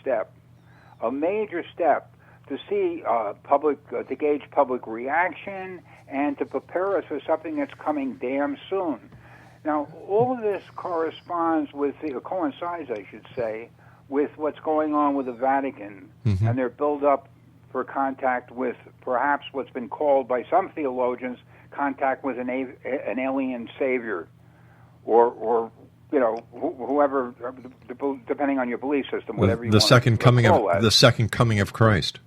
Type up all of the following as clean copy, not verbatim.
step, to see to gauge public reaction and to prepare us for something that's coming damn soon. Now, all of this coincides, I should say, with what's going on with the Vatican and their build-up for contact with perhaps what's been called by some theologians contact with an alien savior, or whoever, depending on your belief system, whatever you want to call it. The second coming of Christ.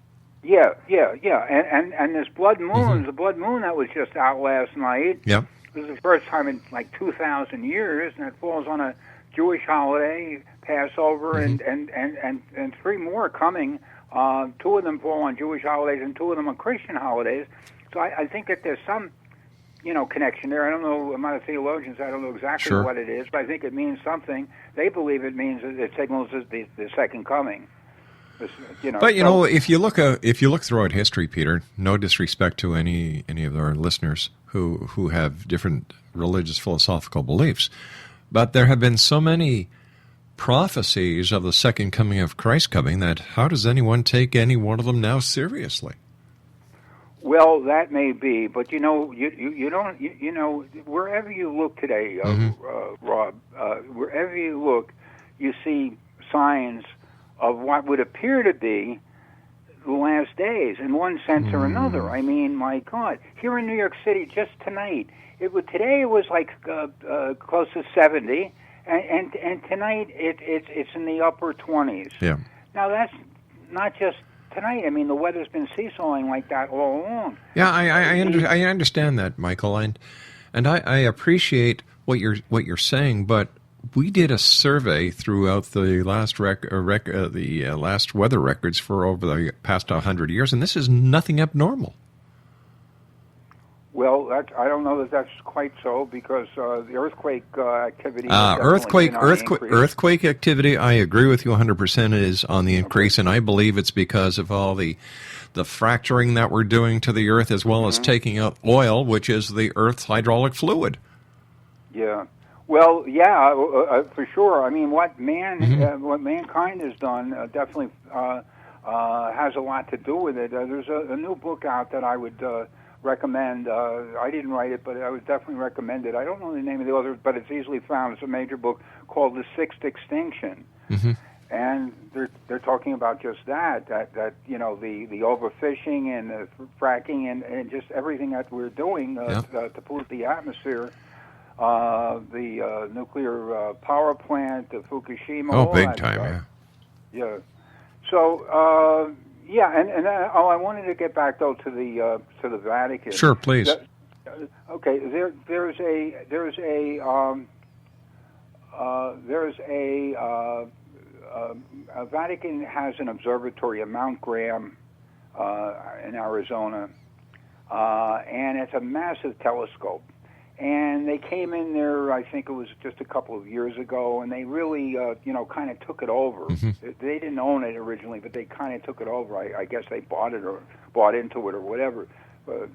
Yeah, and this blood moon, the blood moon that was just out last night. Yeah. This is the first time in like 2,000 years, and it falls on a Jewish holiday, Passover, and three more coming. Two of them fall on Jewish holidays, and two of them on Christian holidays. So I think that there's some, connection there. I don't know, I'm not a theologian, so I don't know exactly what it is, but I think it means something. They believe it means it signals the second coming. But if you look throughout history, Peter, no disrespect to any of our listeners who have different religious philosophical beliefs, but there have been so many prophecies of the second coming of Christ coming that how does anyone take any one of them now seriously? Well, that may be, but you don't. Wherever you look today, Rob, wherever you look, you see signs of what would appear to be the last days, in one sense or another. I mean, my God, here in New York City, just tonight, today it was like close to 70, and tonight it's in the upper 20s. Yeah. Now that's not just tonight. I mean, the weather's been seesawing like that all along. Yeah, I understand that, Michael, and I appreciate what you're saying, but we did a survey throughout the last last weather records for over the past 100 years, and this is nothing abnormal. Well, I don't know that that's quite so, because the earthquake activity. Earthquake activity. I agree with you 100%. Is on the increase, and I believe it's because of all the fracturing that we're doing to the earth, as well as taking out oil, which is the Earth's hydraulic fluid. Yeah. Well, yeah, for sure. I mean, what mankind has done definitely has a lot to do with it. There's a new book out that I would recommend. I didn't write it, but I would definitely recommend it. I don't know the name of the author, but it's easily found. It's a major book called The Sixth Extinction, and they're talking about just that the overfishing and the fracking and just everything that we're doing to pollute the atmosphere. The nuclear power plant, the Fukushima. Oh, big time, yeah. So, and I wanted to get back though to the Vatican. Sure, please. Okay, there's a Vatican has an observatory at Mount Graham in Arizona, and it's a massive telescope. And they came in there, I think it was just a couple of years ago, and they really, kind of took it over. They didn't own it originally, but they kind of took it over. I guess they bought it or bought into it or whatever,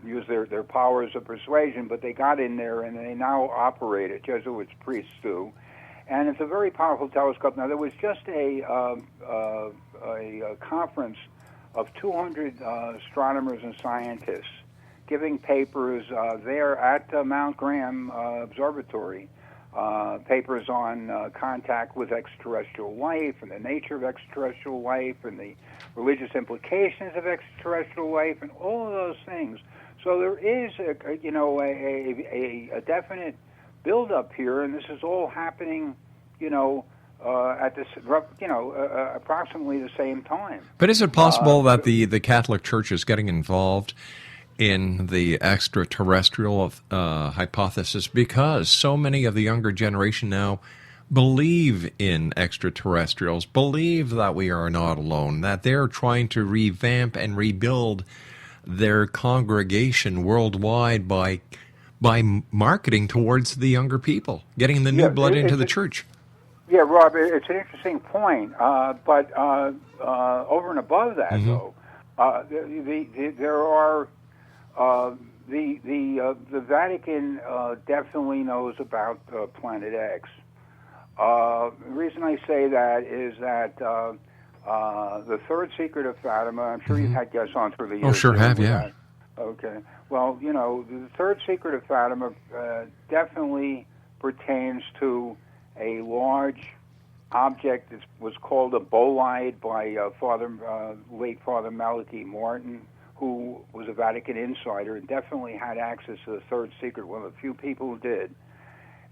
used their powers of persuasion, but they got in there, and they now operate it. Jesuits, priests do. And it's a very powerful telescope. Now, there was just a conference of 200 astronomers and scientists giving papers there at Mount Graham Observatory, papers on contact with extraterrestrial life and the nature of extraterrestrial life and the religious implications of extraterrestrial life and all of those things. So there is a definite build-up here, and this is all happening, at this, approximately the same time. But is it possible that the Catholic Church is getting involved in the extraterrestrial hypothesis, because so many of the younger generation now believe in extraterrestrials, believe that we are not alone, that they're trying to revamp and rebuild their congregation worldwide by marketing towards the younger people, getting the new blood into the church? Yeah, Rob, it's an interesting point, but over and above that, though, there are the Vatican definitely knows about Planet X. The reason I say that is that The third secret of Fatima. I'm sure you've had guests on through the years. Oh, sure have, yeah. That. Okay. Well, the third secret of Fatima definitely pertains to a large object that was called a bolide by late Father Malachi Martin, who was a Vatican insider and definitely had access to the third secret, one of the few people who did.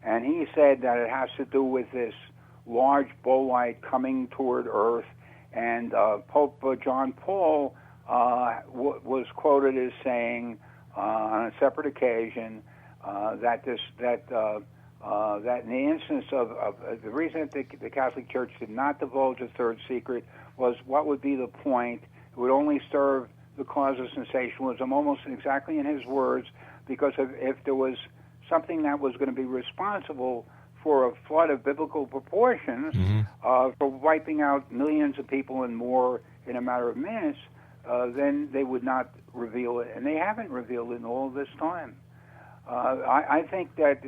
And he said that it has to do with this large bolide coming toward Earth, and Pope John Paul was quoted as saying on a separate occasion that in the instance of the reason that the Catholic Church did not divulge the third secret was what would be the point? It would only serve the cause of sensationalism, almost exactly in his words, because if there was something that was going to be responsible for a flood of biblical proportions, for wiping out millions of people and more in a matter of minutes, then they would not reveal it, and they haven't revealed it in all this time. I think that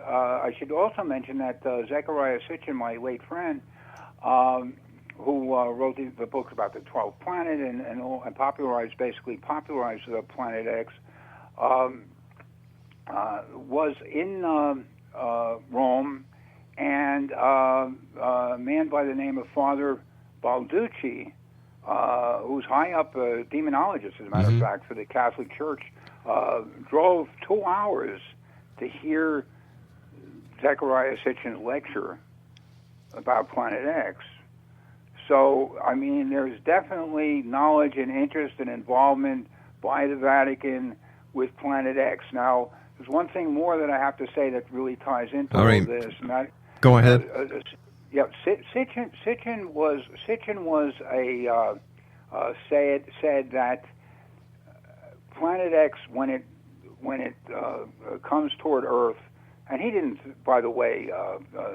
I should also mention that Zecharia Sitchin, my late friend, who wrote the books about the 12th planet and popularized the Planet X, was in Rome, and a man by the name of Father Balducci, who's high up demonologist, as a matter of fact, for the Catholic Church, drove 2 hours to hear Zecharia Sitchin's lecture about Planet X. So, I mean, there's definitely knowledge and interest and involvement by the Vatican with Planet X. Now, there's one thing more that I have to say that really ties into all this. And that, go ahead. Sitchin was said that Planet X, when it comes toward Earth, and he didn't, by the way,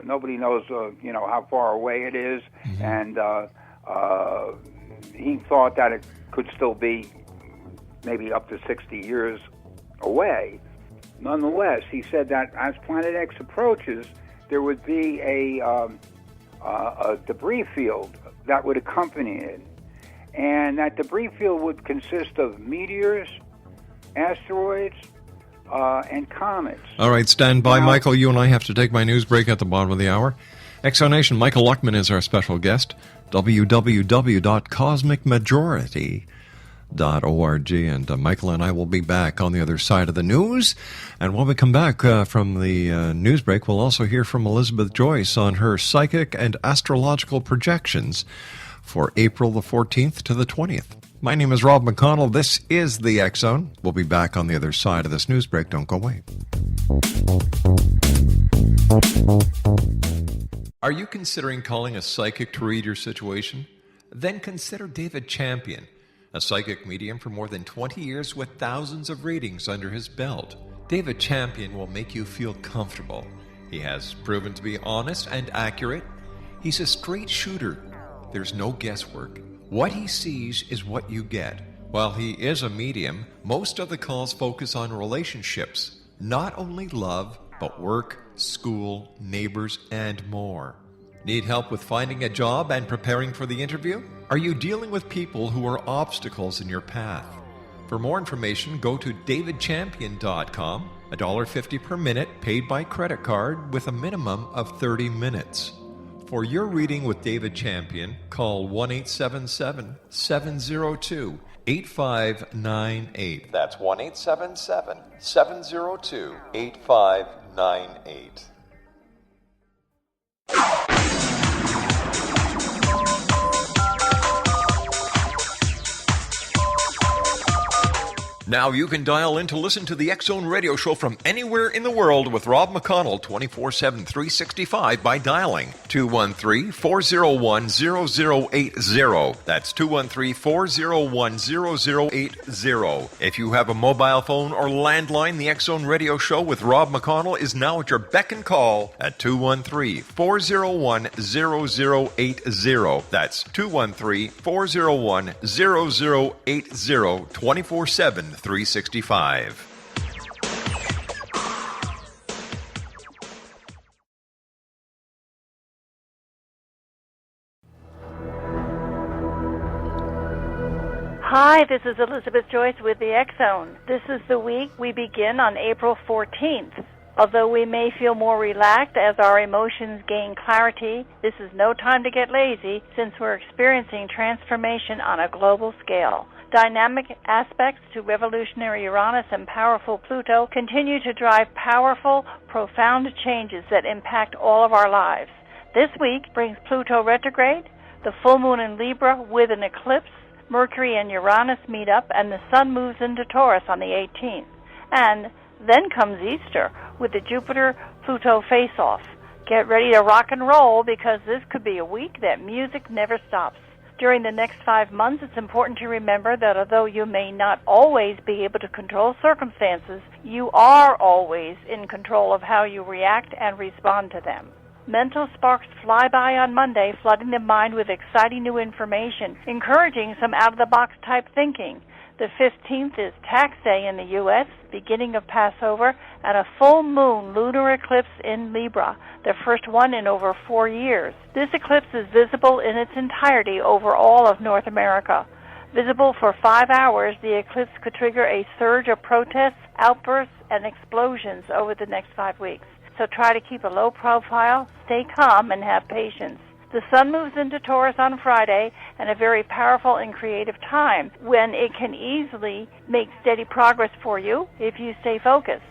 nobody knows how far away it is, and he thought that it could still be maybe up to 60 years away. Nonetheless, he said that as Planet X approaches, there would be a debris field that would accompany it. And that debris field would consist of meteors, asteroids, and comets. All right, stand by, Michael. You and I have to take my news break at the bottom of the hour. Exonation, Michael Luckman is our special guest. www.cosmicmajority.org. And Michael and I will be back on the other side of the news. And when we come back from the news break, we'll also hear from Elizabeth Joyce on her psychic and astrological projections for April the 14th to the 20th. My name is Rob McConnell. This is the X Zone. We'll be back on the other side of this news break. Don't go away. Are you considering calling a psychic to read your situation? Then consider David Champion, a psychic medium for more than 20 years with thousands of readings under his belt. David Champion will make you feel comfortable. He has proven to be honest and accurate. He's a straight shooter. There's no guesswork. What he sees is what you get. While he is a medium, most of the calls focus on relationships, not only love, but work, school, neighbors, and more. Need help with finding a job and preparing for the interview? Are you dealing with people who are obstacles in your path? For more information, go to davidchampion.com, $1.50 per minute paid by credit card with a minimum of 30 minutes. For your reading with David Champion, call 1-877-702-8598. That's 1-877-702-8598. Now you can dial in to listen to the X Zone radio show from anywhere in the world with Rob McConnell 24/7, 365 by dialing 213-401-0080. That's 213-401-0080. If you have a mobile phone or landline, the X Zone radio show with Rob McConnell is now at your beck and call at 213-401-0080. That's 213-401-0080, 24/7, 365. Hi, this is Elizabeth Joyce with the X-Zone. This is the week we begin on April 14th. Although we may feel more relaxed as our emotions gain clarity, this is no time to get lazy since we're experiencing transformation on a global scale. Dynamic aspects to revolutionary Uranus and powerful Pluto continue to drive powerful, profound changes that impact all of our lives. This week brings Pluto retrograde, the full moon in Libra with an eclipse, Mercury and Uranus meet up, and the Sun moves into Taurus on the 18th. And then comes Easter with the Jupiter-Pluto face-off. Get ready to rock and roll because this could be a week that music never stops. During the next 5 months, it's important to remember that although you may not always be able to control circumstances, you are always in control of how you react and respond to them. Mental sparks fly by on Monday, flooding the mind with exciting new information, encouraging some out-of-the-box type thinking. The 15th is tax day in the U.S., beginning of Passover, and a full moon lunar eclipse in Libra, the first one in over 4 years. This eclipse is visible in its entirety over all of North America. Visible for 5 hours, the eclipse could trigger a surge of protests, outbursts, and explosions over the next 5 weeks. So try to keep a low profile, stay calm, and have patience. The Sun moves into Taurus on Friday, and a very powerful and creative time when it can easily make steady progress for you if you stay focused.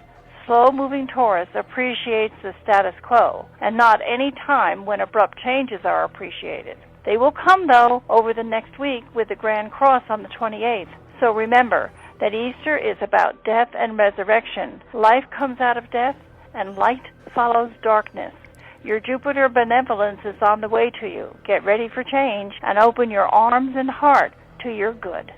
Slow-moving Taurus appreciates the status quo, and not any time when abrupt changes are appreciated. They will come, though, over the next week with the Grand Cross on the 28th. So remember that Easter is about death and resurrection. Life comes out of death, and light follows darkness. Your Jupiter benevolence is on the way to you. Get ready for change and open your arms and heart to your good.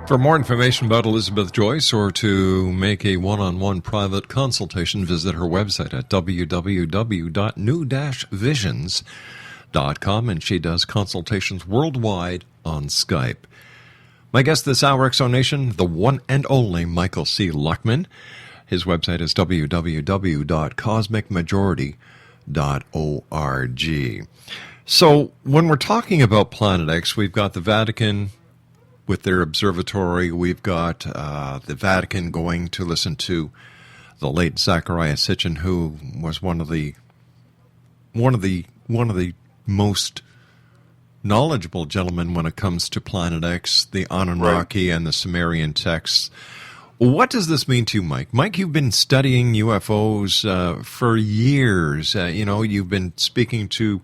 For more information about Elizabeth Joyce or to make a one-on-one private consultation, visit her website at www.new-visions.com, and she does consultations worldwide on Skype. My guest this hour, Exonation, the one and only Michael C. Luckman. His website is www.cosmicmajority.org. So when we're talking about Planet X, we've got the Vatican with their observatory. We've got the Vatican going to listen to the late Zecharia Sitchin, who was one of the most knowledgeable gentlemen when it comes to Planet X, the Anunnaki, and the Sumerian texts. What does this mean to you, Mike? Mike, you've been studying UFOs for years. You've been speaking to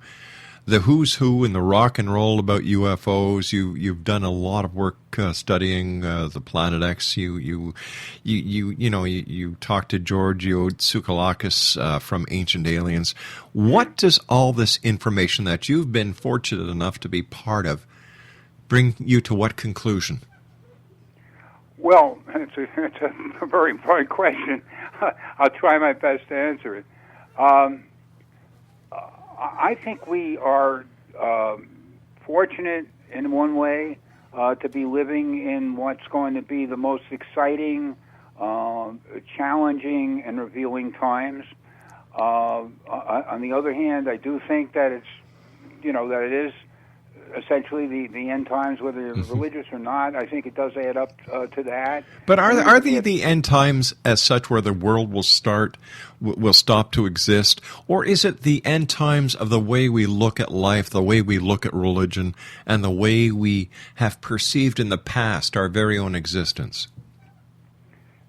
the who's who in the rock and roll about UFOs. You've done a lot of work studying the Planet X. You talked to Giorgio Tsoukalakis from Ancient Aliens. What does all this information that you've been fortunate enough to be part of bring you to what conclusion? Well, it's a very important question. I'll try my best to answer it. I think we are fortunate in one way to be living in what's going to be the most exciting, challenging, and revealing times. On the other hand, I do think that it is essentially the end times, whether you're religious or not. I think it does add up to that. But are they the end times as such, where the world will stop to exist, or is it the end times of the way we look at life, the way we look at religion, and the way we have perceived in the past our very own existence?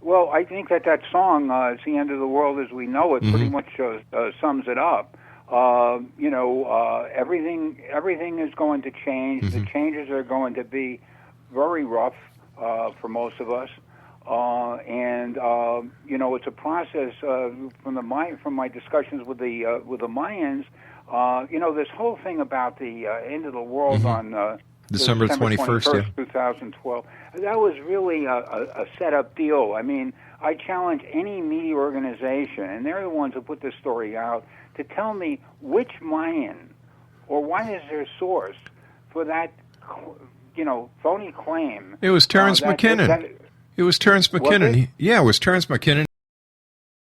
Well, I think that song, "It's the End of the World as We Know It," pretty much sums it up. Everything is going to change. The changes are going to be very rough for most of us, it's a process. From my discussions with the Mayans, this whole thing about the end of the world on December 21st, 2012. That was really a set-up deal. I mean, I challenge any media organization, and they're the ones who put this story out, to tell me which Mayan or what is their source for that, phony claim. It was Terence McKinnon. It was Terence McKinnon. It was Terence McKinnon.